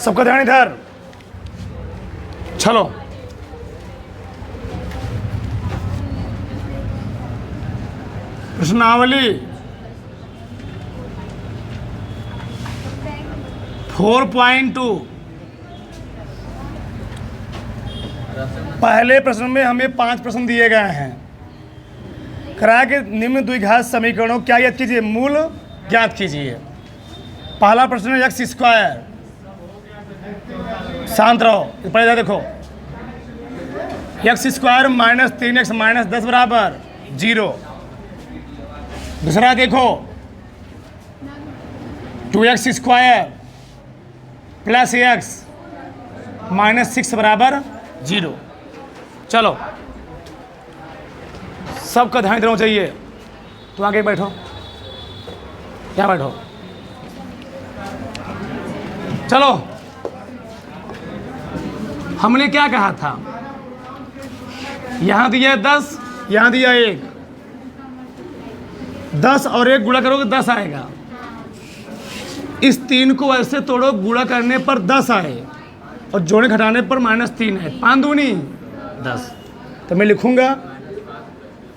सबका ध्यान इधर। चलो प्रश्नावली 4.2। पहले प्रश्न में हमें 5 प्रश्न दिए गए हैं। करा के निम्न द्विघात समीकरणों क्या याद कीजिए, मूल ज्ञात कीजिए। पहला प्रश्न है एक्स स्क्वायर, शांत रहो, पहले देखो, x square minus 3x minus 10 बराबर 0। दूसरा देखो 2x square plus x minus 6 बराबर 0। चलो सबका ध्यान देना चाहिए। तुम आगे बैठो, क्या बैठो, चलो। हमने क्या कहा था, यहां दिया 10, यहां दिया 1, 10 और 1 गुणा करोगे 10 आएगा। इस 3 को ऐसे तोड़ो, गुणा करने पर 10 आए और जोड़े घटाने पर -3 है, 5 दूनी 10। तो मैं लिखूंगा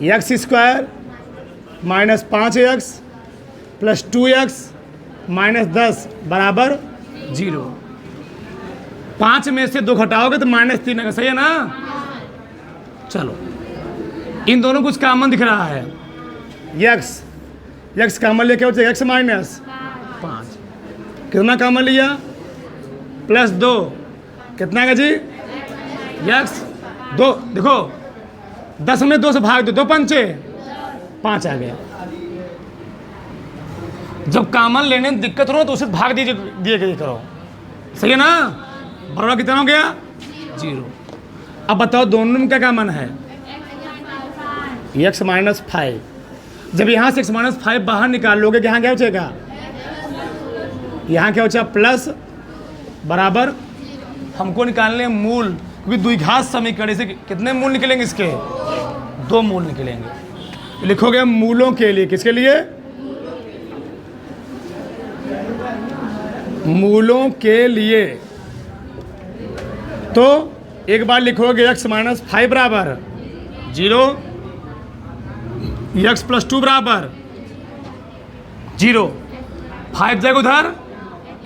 x square minus 5x plus 2x minus 10 बराबर 0। 5 में से 2 घटाओगे तो -3 आएगा, सही है ना। चलो इन दोनों कुछ कॉमन दिख रहा है, एक्स कॉमन लेके हो जाएगा, एक्स माइनस 5 कितना कॉमन लिया, +2 कितना का जी, एक्स 2। देखो 10 में 2 से भाग दो, 2 पंचे 5 आ गया। जब कॉमन लेने में दिक्कत हो तो उसे भाग दिए करो, सही है ना। बराबर कितना हो गया, 0। अब बताओ दोनों में क्या कॉमन है, x माइनस 5। जब यहाँ से x माइनस 5 बाहर निकाल लोगे, यहाँ क्या बचेगा, यहाँ क्या बचा, प्लस बराबर। हमको निकालने मूल, क्योंकि द्विघात समीकरण से कितने मूल निकलेंगे, इसके 2 मूल निकलेंगे। लिखोगे मूलों के लिए, किसके लिए, मूलों के लिए। तो एक बार लिखोगे x माइनस 5 बराबर 0, x प्लस 2 बराबर 0, 5 जाएगा उधर,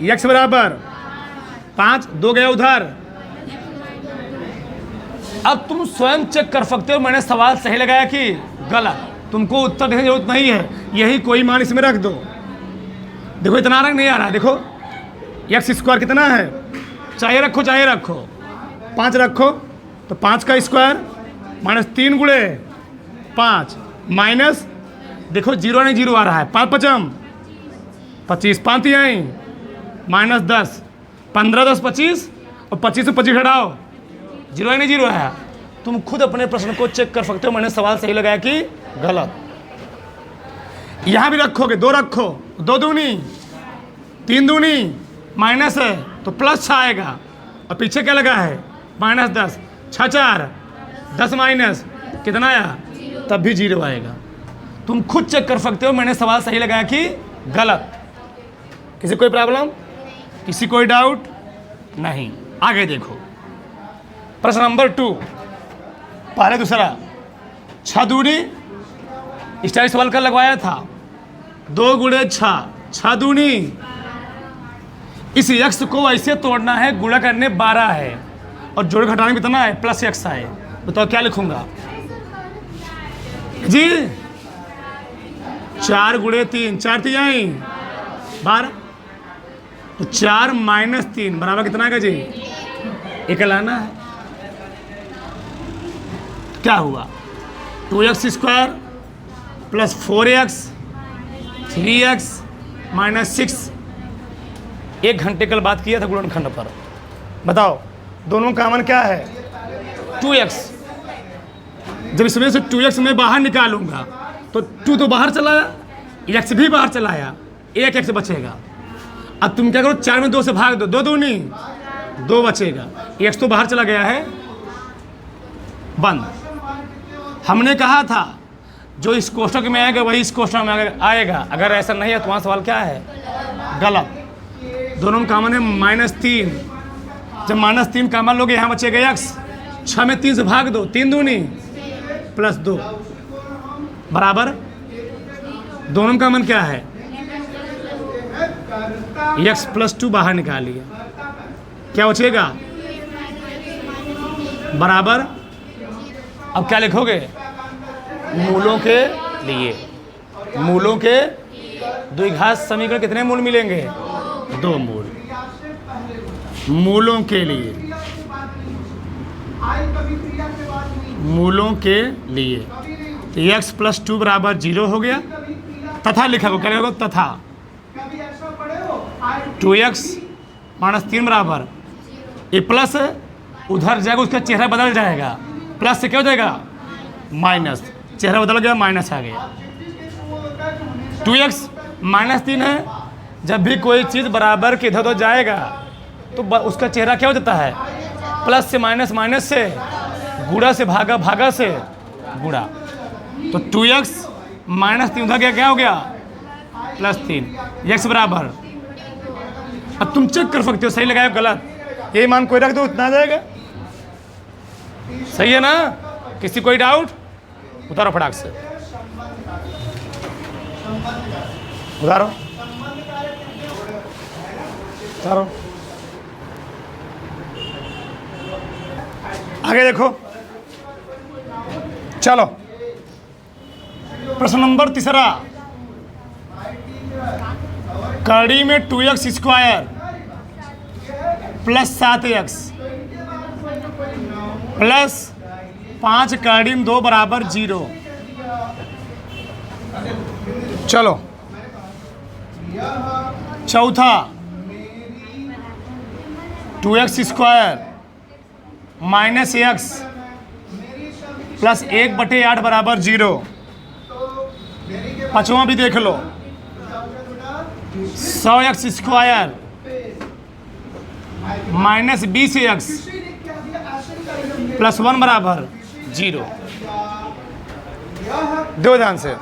x बराबर 5, 2 गया उधर। अब तुम स्वयं चेक कर सकते हो मैंने सवाल सही लगाया कि गलत। तुमको उत्तर देने की जरूरत नहीं है, यही कोई मान इसमें रख दो। देखो इतना रंग नहीं आ रहा, देखो एक्स स्क्वायर कितना है, चाहे रखो 5 रखो, तो 5 का स्क्वायर माइनस 3 गुणे 5 माइनस, देखो 0 नहीं 0 आ रहा है, 5 पचम 25, 5 आई माइनस 10, 15 10 25 और 25 से 25 हटाओ, 0 नहीं 0 है। तुम खुद अपने प्रश्न को चेक कर सकते हो मैंने सवाल सही लगाया कि गलत। यहां भी रखोगे, 2 रखो, 2 दूनी 3 दूनी माइनस है तो प्लस 6 आएगा, और पीछे क्या लगा है -10, 6 4 10 माइनस कितना आया, तब भी 0 आएगा। तुम खुद चेक कर सकते हो मैंने सवाल सही लगाया कि गलत। किसी कोई प्रॉब्लम, किसी कोई डाउट नहीं। आगे देखो प्रश्न नंबर 2, पहले दूसरा 6 दूनी स्टाइल सवाल का लगवाया था, 2 गुणे 6 दूनी। इस x को ऐसे तोड़ना है, गुणा करने 12 है और जोड़ घटाने में कितना है, प्लस x है। बताओ क्या लिखूंगा जी, 4 गुणे 3, 4 3 आई 12, तो 4 माइनस 3 बराबर कितना का जी, एक लाना है। क्या हुआ, 2x square plus 4x 3x minus 6। 1 घंटे कल बात किया था गुणनखंड पर। बताओ दोनों कॉमन क्या है, 2x। जब इसमें से 2x में बाहर निकालूंगा तो 2 तो बाहर चलाया, x भी बाहर चलाया, 1 x बचेगा। अब तुम क्या करो, 4 में 2 से भाग दो, 2 दूनी 2 बचेगा, x तो बाहर चला गया है, बंद। हमने कहा था जो इस कोष्ठक में आएगा वही इस कोष्ठक में आएगा, अगर ऐसा नहीं है तो वहाँ सवाल क्या है, गलत। दोनों में कॉमन है -3 जब -3 कॉमन लोगे यहाँ बचेगा x, 6 में 3 से भाग दो, 3 दूनी +2 बराबर दोनों का मन क्या है x +2 बाहर निकालिए, क्या बचेगा बराबर। अब क्या लिखोगे मूलों के लिए, मूलों के द्विघात समीकरण कितने मूल मिलेंगे 2 मूल, मूलों के लिए, मूलों के लिए तो x +2 बराबर 0 हो गया। तथा लिखा हो, क्या लिखोगे तथा 2x -3 बराबर, ये प्लस उधर जाएगा उसका चेहरा बदल जाएगा, प्लस से क्या हो जाएगा माइनस, चेहरा बदल गया माइनस आ गया। 2x -3 है, जब भी कोई चीज़ बराबर के इधर उधर जाएगा तो उसका चेहरा क्या हो जाता है प्लस से माइनस, माइनस से गुणा से भागा, भागा से गुणा। तो 2x -3 उधर गया, क्या हो गया +3, x बराबर। अब तुम चेक कर सकते हो सही लगाया गलत, ये मान कोई रख दो उतना आ जाएगा, सही है ना। किसी कोई डाउट उतारो फटाक से, उतारो उतारो। आगे देखो, चलो प्रश्न नंबर 3, कड़ी में 2x square plus 7x plus 5 कड़ी में 2 बराबर 0। चलो चौथा, 2x square minus x plus 1/8 बराबर 0। पांचवा भी देख लो, 100x square minus 20x plus 1 बराबर 0। दो ध्यान से,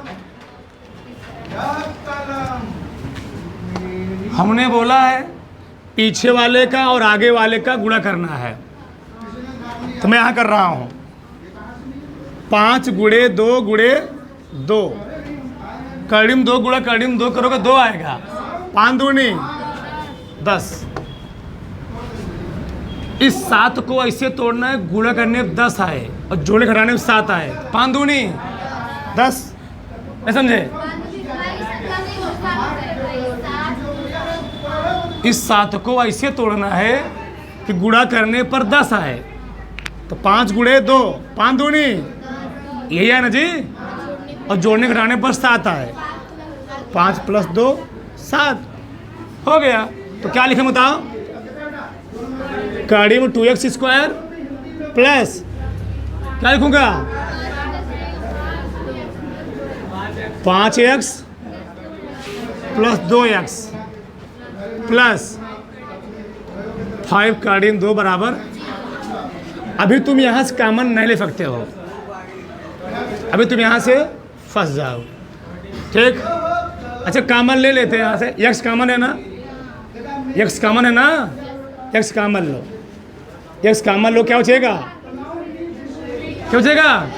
हमने बोला है पीछे वाले का और आगे वाले का गुणा करना है, तो मैं यहाँ कर रहा हूँ 5 गुणे 2 गुणे 2, कड़ीम 2 गुणा कड़ीम 2 करोगे 2 आएगा, 5 दूनी 10। इस 7 को ऐसे तोड़ना है गुणा करने में 10 आए और जोड़े घटाने में 7 आए, 5 दूनी 10, नहीं समझे। इस 7 को ऐसे तोड़ना है कि गुणा करने पर 10 आए, तो 5 गुणे 2, 5 दूनी यही है ना जी, और जोड़ने घटाने पर 7 आए, 5 + 2 7 हो गया। तो क्या लिखें बताओ, कड़ी में 2x स्क्वायर प्लस क्या लिखूंगा 5x प्लस 2x प्लस 5 कड़ी में 2 बराबर। अभी तुम यहाँ से कॉमन नहीं ले सकते हो, अभी तुम यहाँ से फंस जाओ, ठीक। अच्छा कॉमन ले लेते हैं यहाँ से, x कॉमन है ना, x कॉमन है ना, x कॉमन लो, x कॉमन लो, क्या बचेगा, क्या बचेगा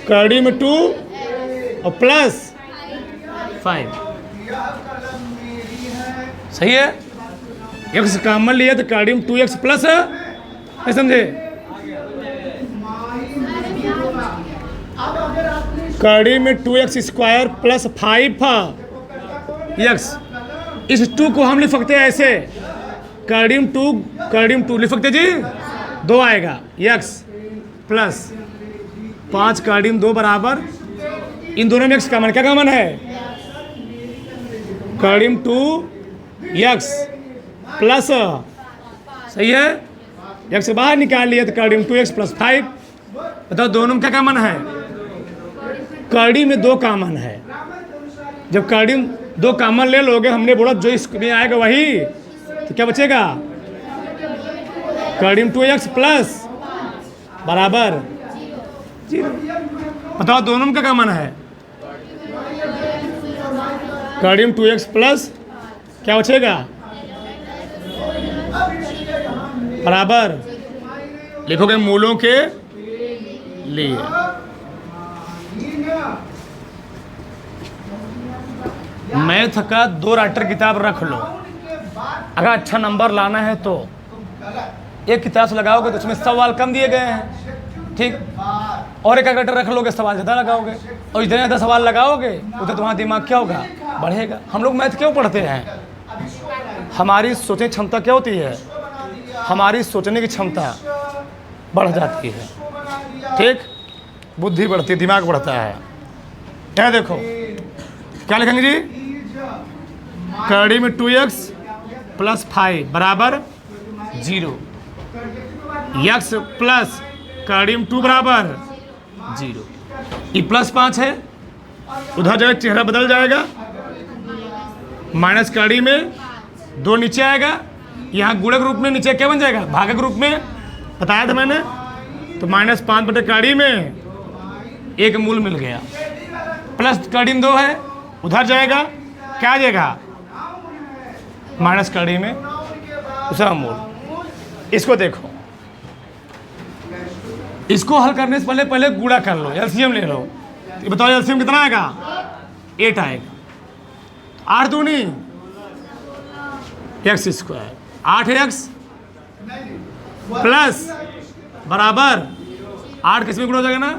कड़ी में 2 और प्लस 5, सही है। x कॉमन लिया तो कड़ी में 2x प्लस है, समझे, कड़ी में 2x स्क्वायर प्लस 5x, इस 2 को हम लिख सकते हैं ऐसे, कड़ी में 2 लिख सकते जी, 2 आएगा x प्लस 5 कड़ी में 2 बराबर, इन दोनों में x कॉमन, क्या कॉमन है कड़ी में 2x प्लस, सही है, x से बाहर निकाल लिया तो कड़ी में 2x प्लस 5। बताओ दोनों में क्या कॉमन है, कड़ी में 2 कॉमन है। जब कड़ी में 2 कॉमन ले लोगे, हमने बोला जो इसमें आएगा वही, तो क्या बचेगा कड़ी में 2x प्लस बराबर 0। बताओ दोनों में क्या कॉमन है, कड़ी में 2x प्लस क्या बचेगा बराबर लिखोगे मूलों के लिए। मैथ का 2 राइटर किताब रख लो, अगर अच्छा नंबर लाना है तो। एक किताब से लगाओगे तो उसमें सवाल कम दिए गए हैं, ठीक। और एक राइटर रख लोगे, सवाल ज़्यादा लगाओगे, और जितने ज़्यादा सवाल लगाओगे उतना तुम्हारा दिमाग क्या होगा, बढ़ेगा। हम लोग मैथ क्यों पढ़ते हैं? हमारी सोचने की क्षमता क्या होती है? हमारी सोचने की क्षमता बढ़ जाती है, ठीक। बुद्धि बढ़ती है, दिमाग बढ़ता है। क्या देखो क्या लिखेंगे जी? कड़ी में 2x + 5 बराबर 0, x प्लस कड़ी में 2 बराबर 0। ये +5 है, उधर जाएगा चेहरा बदल जाएगा, माइनस कड़ी में 2 नीचे आएगा, यहाँ गुणक रूप में नीचे क्या बन जाएगा? भागक रूप में बताया था मैंने। तो -5 बटे कड़ी में 1 मूल मिल गया, प्लस कड़ी में 2 है, उधर जाएगा क्या आ जाएगा? माइनस कड़ी में दूसरा मूल। इसको देखो, इसको हल करने से पहले गुणा कर लो, एलसीएम ले लो। ये बताओ एलसीएम कितना आएगा? 8 आएगा। 8 दूनी x², 8x प्लस बराबर 8 किस में गुणा हो जाएगा ना?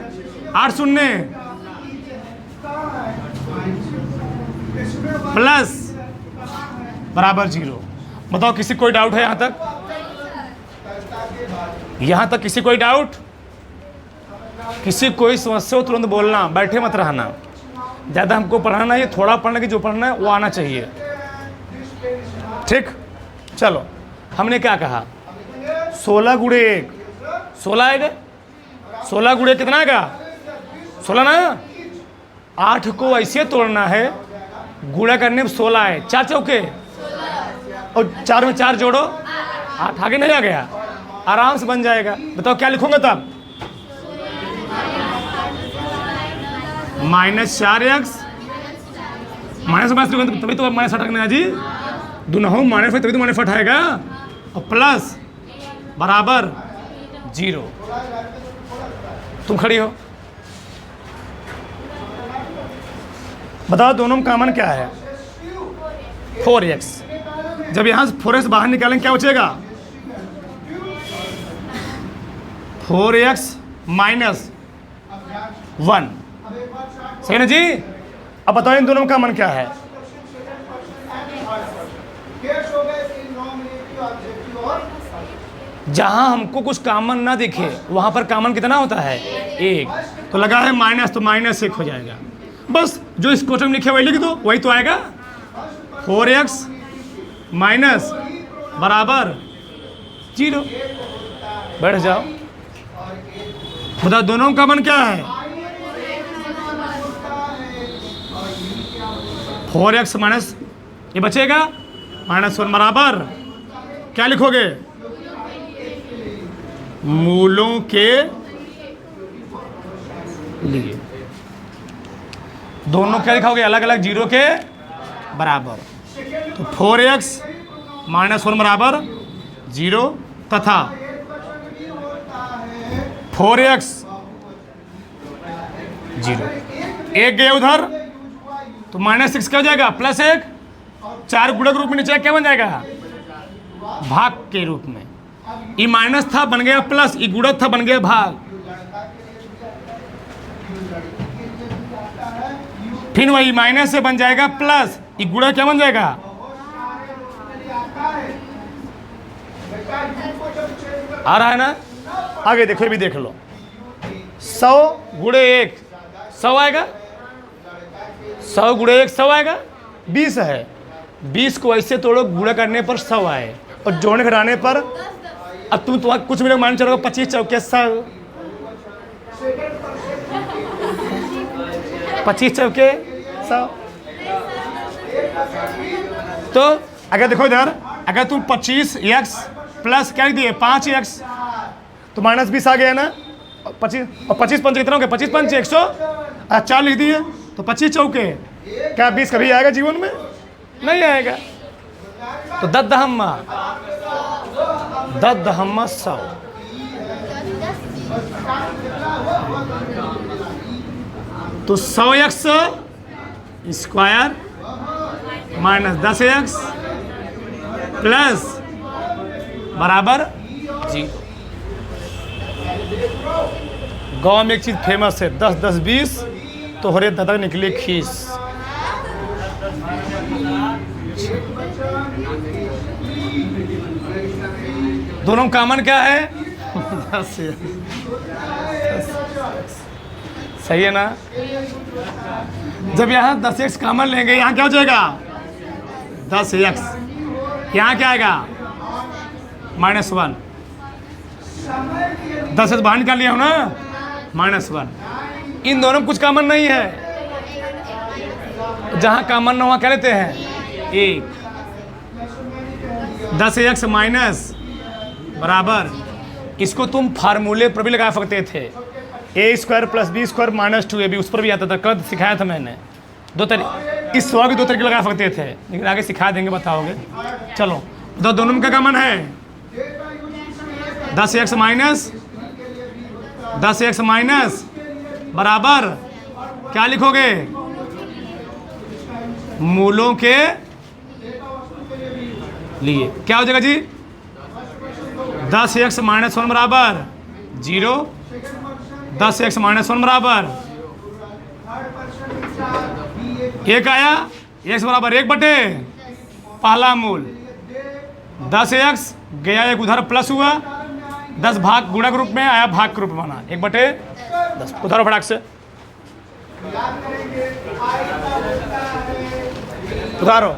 8 शून्य प्लस बराबर 0। बताओ किसी कोई डाउट है यहाँ तक? यहाँ तक किसी कोई डाउट? किसी कोई समस्या हो तुरंत बोलना, बैठे मत रहना। ज़्यादा हमको पढ़ाना है, थोड़ा पढ़ना कि जो पढ़ना है वो आना चाहिए, ठीक। चलो हमने क्या कहा? 16 गुणे 1 16 आएगा। 16 गुणे कितना आएगा? 16 ना। 8 को ऐसे तोड़ना है, गुणा करने में 16 है, 4 चौके और 4 में 4 जोड़ो, 8 आगे नहीं आ गया, आराम से बन जाएगा। बताओ क्या लिखूंगा तब? -4x माइनस तभी तो -8 रखना है जी। दोनों माइनस तभी तो -8 आएगा, और प्लस बराबर 0। तुम खड़ी हो, बताओ दोनों में कॉमन क्या है? 4x। जब यहाँ से 4x बाहर निकालेंगे क्या बचेगा? 4x - 1, सही ना जी? अब बताओ इन दोनों में कॉमन क्या है? जहां हमको कुछ कॉमन ना दिखे वहां पर कॉमन कितना होता है? 1। तो लगा है माइनस, तो -1 हो जाएगा। बस जो इस क्वेश्चन में लिखे वही लिख दो, वही तो आएगा। 4x माइनस बराबर 0। बैठ जाओ, बताओ दोनों में कॉमन क्या है? 4x माइनस ये बचेगा -1 बराबर क्या लिखोगे? मूलों के लिए। दोनों क्या लिखाओगे? अलग अलग 0 के बराबर। तो 4x - 1 बराबर 0 तथा 4x 0। 1 गया उधर तो -6 क्या हो जाएगा? +1। 4 गुणक रूप में नीचे क्या बन जाएगा? भाग के रूप में। ये माइनस था बन गया प्लस, ये गुणक था बन गया भाग। फिर वही माइनस से बन जाएगा प्लस, ये गुणक क्या बन जाएगा? आ रहा है ना? आगे देखो, भी देख लो। 100 गुणे 1 100 आएगा। 100 गुणे 1 100 आएगा। 20 है, 20 को ऐसे तोड़ो गुणा करने पर 100 आए, और जोड़ने घटाने पर अब तुम कुछ भी लोग मान चलोगे 25 चौके 100, 25 चौके 100। तो अगर देखो इधर, अगर तुम 25x प्लस क्या लिख दिए? 5x, तो -20 आ गया ना। 25 और 25 पंच कितना हो गया? 25 पंच 104 लिख दिए, तो 25 चौके। क्या 20 कभी आएगा जीवन में? नहीं आएगा। तो दद्दहम्मा 10 दहम्मा 100, तो 100x square minus 10x plus बराबर 0। गाँव में एक चीज़ फेमस है, 10 10 20 तो हरे दादा निकले खीस। दोनों कॉमन क्या है? 10 सही है ना? जब यहाँ 10x कॉमन लेंगे, यहाँ क्या हो जाएगा? 10x, यहाँ क्या आएगा? -1। 10 बाहर निकाल लिया हो ना, -1। इन दोनों में कुछ कॉमन नहीं है, जहाँ कॉमन ना वहाँ क्या लेते हैं? 1। 10x माइनस बराबर, इसको तुम फार्मूले पर भी लगा सकते थे, a² + b² - 2ab, उस पर भी आता था, कल सिखाया था मैंने। दो तरीके, इस सवाल के 2 तरीके लगा सकते थे, लेकिन आगे सिखा देंगे, बताओगे। चलो तो दोनों में क्या कॉमन है? 10x माइनस बराबर क्या लिखोगे? मूलों के लिए क्या हो जाएगा जी? 10x - 1 बराबर 0, 10x - 1 बराबर 1 आया, x बराबर 1 बटे पहला मूल 10x गया, एक उधर प्लस हुआ, 10 भाग गुणक रूप में आया, भाग के रूप में बना 1 बटे 10। उधर फटाक से उधारो।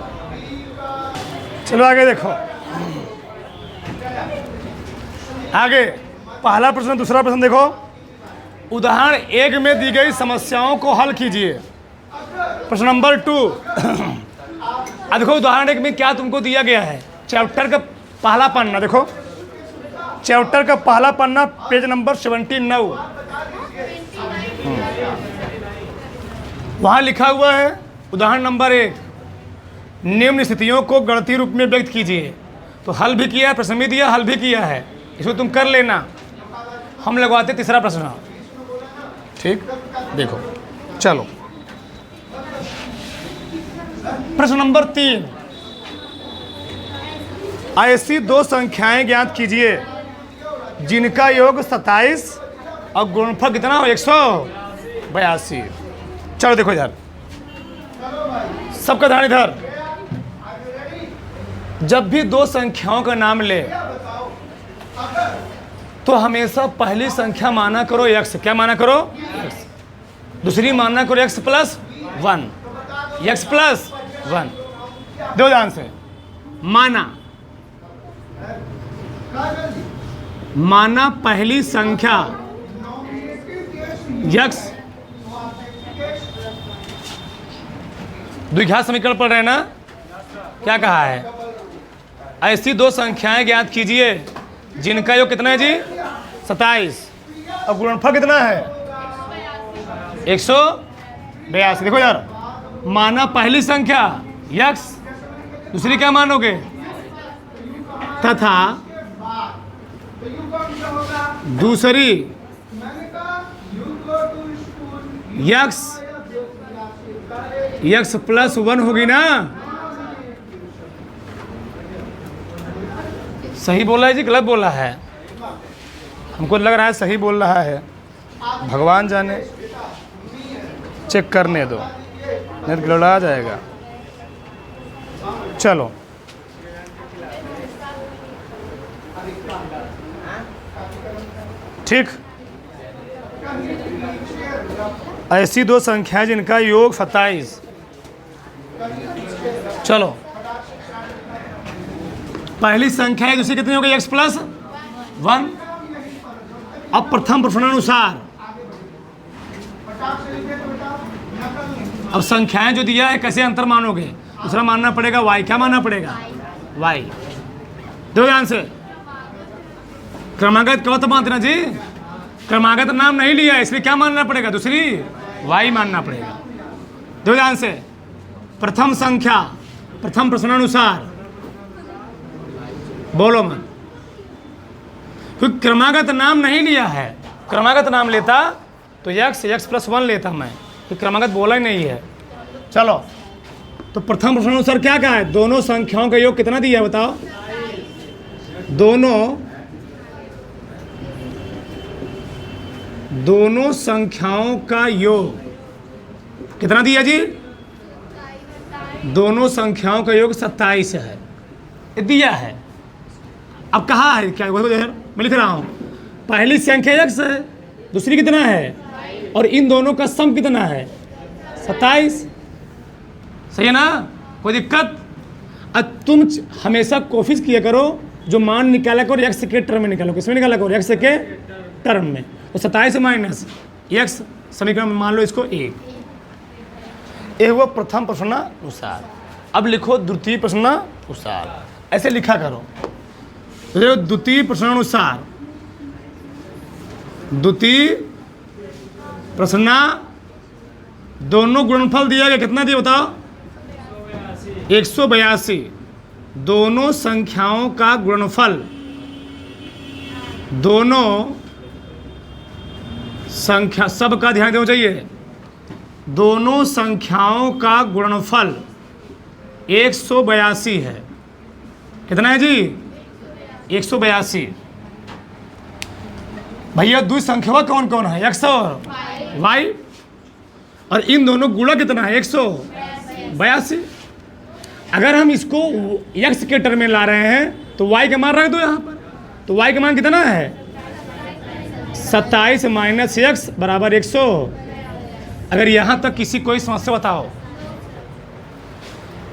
चलो आगे देखो, आगे पहला प्रश्न, दूसरा प्रश्न देखो। उदाहरण 1 में दी गई समस्याओं को हल कीजिए। प्रश्न नंबर 2। अब देखो उदाहरण 1 में क्या तुमको दिया गया है। चैप्टर का पहला पन्ना देखो, चैप्टर का पहला पन्ना, पेज नंबर 79। वहाँ लिखा हुआ है उदाहरण नंबर 1, निम्न स्थितियों को गणितीय रूप में व्यक्त कीजिए। तो हल भी किया है, प्रश्न भी दिया, हल भी किया है, इसको तुम कर लेना। हम लगवाते तीसरा प्रश्न, ठीक? देखो चलो, प्रश्न नंबर 3, ऐसी 2 संख्याएं ज्ञात कीजिए जिनका योग 27 और गुणनफल कितना हो? 182। चलो देखो इधर, सबका ध्यान इधर। जब भी 2 संख्याओं का नाम ले तो हमेशा पहली संख्या माना करो x, क्या माना करो? x। दूसरी माना करो x + 1, x + 1। दो ध्यान से, माना पहली संख्या x, द्विघात समीकरण पढ़ रहे हैं ना? क्या कहा है? ऐसी 2 संख्याएं ज्ञात कीजिए जिनका योग कितना है जी? 27 और गुणनफल कितना है? 182। देखो यार, माना पहली संख्या x, दूसरी क्या मानोगे? तथा दूसरी x + 1 होगी ना? सही बोला है जी, गलत बोला है? हमको लग रहा है सही बोल रहा है, भगवान जाने, चेक करने दो, नहीं तो गड़बड़ा जाएगा। चलो ठीक, ऐसी 2 संख्याएं जिनका योग 27। चलो पहली संख्या है, दूसरी कितनी हो गई? x + 1। अब प्रथम प्रश्नानुसार अब संख्याएं जो दिया है कैसे अंतर मानोगे? दूसरा मानना पड़ेगा y, क्या मानना पड़ेगा? y। दो ध्यान से, क्रमागत कहो तो मानना जी, क्रमागत नाम नहीं लिया इसलिए क्या मानना पड़ेगा? दूसरी y मानना पड़ेगा। दो ध्यान से, प्रथम संख्या प्रथम प्रश्नानुसार, बोलो मन, क्योंकि क्रमागत नाम नहीं लिया है। क्रमागत नाम लेता तो x प्लस 1 लेता मैं, तो क्रमागत बोला ही नहीं है। चलो, तो प्रथम प्रश्न अनुसार क्या कहा है? दोनों संख्याओं का योग कितना दिया है बताओ? दोनों संख्याओं का योग कितना दिया जी? दोनों संख्याओं का योग 27 है, ये दिया है। अब कहा है क्या? मैं लिख रहा हूँ, पहली संख्या x है, दूसरी कितना है, और इन दोनों का सम कितना है? 27। सही है ना? कोई दिक्कत? अब तुम हमेशा कोशिश किया करो जो मान निकाला करो x के टर्म में निकालो। किसमें निकाला करो? x के टर्म में। तो 27 माइनस x समीकरण में मान लो इसको 1। ये हुआ प्रथम प्रश्नानुसार। अब लिखो द्वितीय प्रश्नानुसार, ऐसे लिखा करो। तो द्वितीय प्रश्नानुसार, द्वितीय प्रश्न, दोनों गुणनफल दिया गया, कितना दिया बताओ? 182। दोनों संख्याओं का गुणनफल, दोनों संख्या, सबका ध्यान देना चाहिए, दोनों संख्याओं का गुणनफल 182 है। कितना है जी? 182। भैया दो संख्या कौन कौन है? x और y, और इन दोनों गुणा कितना है? 182। अगर हम इसको x के टर्म में ला रहे हैं तो y का मान रख दो यहाँ पर। तो y का मान कितना है? 27 माइनस x बराबर 100। अगर यहाँ तक किसी कोई समस्या बताओ,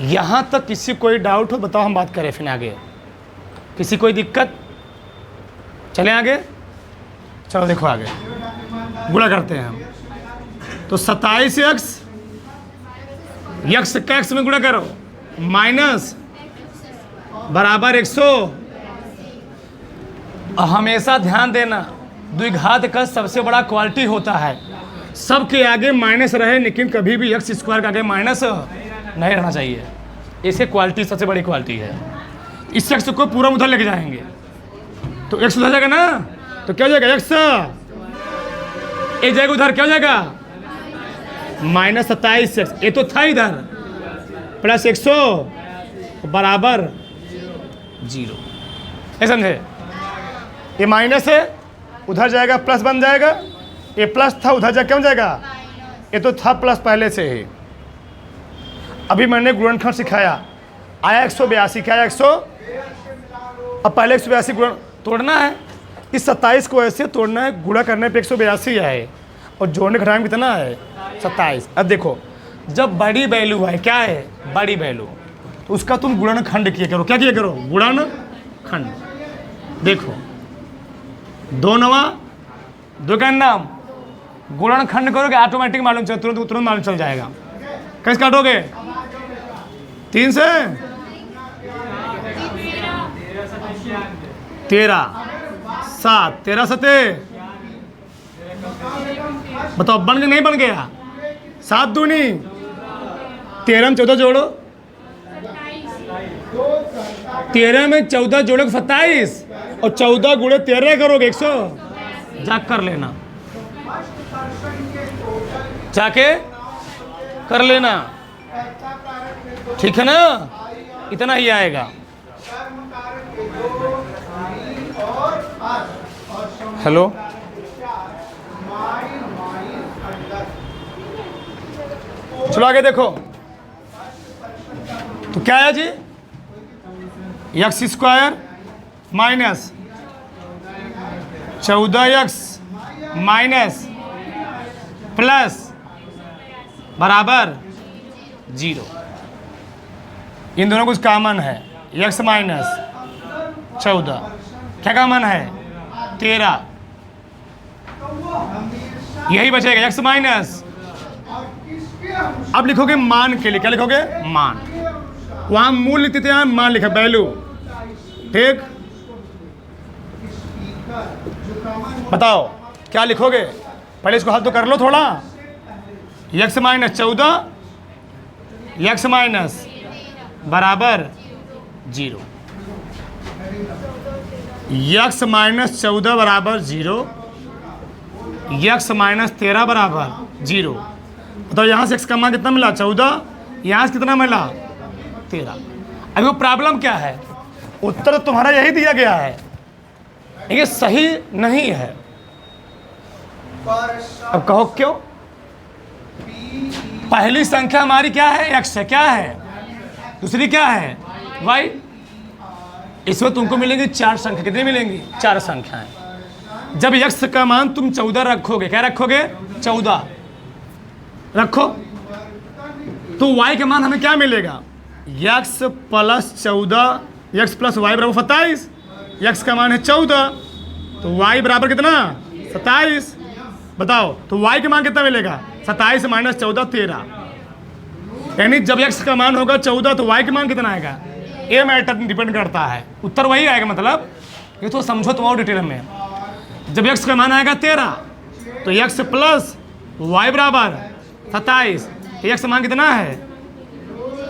यहाँ तक किसी कोई डाउट हो बताओ, हम बात करें फिर आगे। किसी कोई दिक्कत? चलें आगे। चलो देखो आगे गुणा करते हैं हम। तो 27x का x में गुणा करो, माइनस बराबर 100। हमेशा ध्यान देना, द्विघात का सबसे बड़ा क्वालिटी होता है सबके आगे माइनस रहे, लेकिन कभी भी x स्क्वायर के आगे माइनस नहीं रहना चाहिए। इसे क्वालिटी सबसे बड़ी क्वालिटी है। इस x को पूरा उधर लेके जाएंगे तो x उधर जाएगा ना, तो क्या हो जाएगा? x ये जाएगा उधर, क्या हो जाएगा? माइनस 27x, ये तो था इधर, प्लस 100 बराबर 0। ये समझे? ये माइनस है, उधर जाएगा प्लस बन जाएगा। ये प्लस था, उधर जा क्या हो जाएगा? ये तो था प्लस पहले से ही। अभी मैंने गुणनखंड सिखाया, आया 182, क्या आया? 100। अब पहले 182 गुणन तोड़ना है, इस 27 को ऐसे तोड़ना है, गुणा करने पे 182 आए, और जोड़ने घटाने में कितना है? 27। अब देखो, जब बड़ी वैल्यू है, क्या है? बड़ी वैल्यू, तो उसका तुम गुणनखंड किया करो। क्या किया करो? गुणनखंड। देखो 2 नवा 2 का नाम, गुणनखंड करोगे ऑटोमेटिक मालूम चल, तुरंत मालूम चल जाएगा। कैसे काटोगे? 3 से 13, 7, 13 सते, बताओ बन गया नहीं बन गया? 7 दूनी 13 में 14 जोड़ो, 13 में 14 जोड़ो 27, और 14 गुणे 13 करोगे 100। जाके कर लेना, जाके कर लेना, ठीक है ना? इतना ही आएगा। हेलो, चलो आगे देखो। तो क्या है जी? x square minus 14x minus plus बराबर 0। इन दोनों कुछ कॉमन है, x माइनस 14, क्या कॉमन है? 13, यही बचेगा x माइनस। अब लिखोगे मान के लिए, क्या लिखोगे? मान। वहां मूल लिखते थे, यहाँ मान लिखा, वैल्यू। ठीक, बताओ क्या लिखोगे? पहले इसको हल तो कर लो थोड़ा। x माइनस 14, x माइनस बराबर 0। x माइनस 14 बराबर 0, x माइनस 13 बराबर 0। बताओ यहाँ से x का मान कितना मिला 14, यहाँ से कितना मिला 13। अभी वो प्रॉब्लम क्या है, उत्तर तुम्हारा यही दिया गया है, ये सही नहीं है। अब कहो क्यों? पहली संख्या हमारी क्या है, x है, क्या है, दूसरी क्या है y। इसमें तुमको मिलेंगी 4 संख्या, कितनी मिलेंगी 4 संख्याएं। जब x का मान तुम 14 रखोगे, क्या रखोगे 14 रखो, तो y के मान हमें क्या मिलेगा, x plus 14, x plus y बराबर 27। x का मान है 14, तो y बराबर कितना 27। बताओ तो y के मान कितना मिलेगा 27 माइनस 14 13। यानी जब x का मान होगा 14 तो y के मान कितना आएगा, ये मैटर डिपेंड करता है, उत्तर वही आएगा। मतलब ये तो समझो तुम और डिटेल में। जब x का मान आएगा 13 तो x प्लस वाई बराबर 27, तो x मान कितना है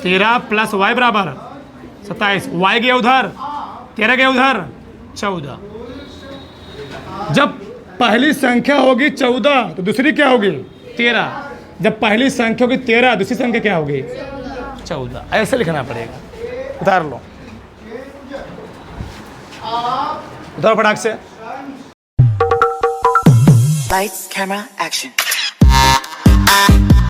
13 प्लस वाई बराबर 27। y गया उधर, 13 गया उधर 14। जब पहली संख्या होगी 14 तो दूसरी क्या होगी 13। जब पहली संख्या होगी 13, दूसरी संख्या क्या होगी 14। ऐसे लिखना पड़ेगा। उतार लो, उतारो फटाक से। Lights, camera, action.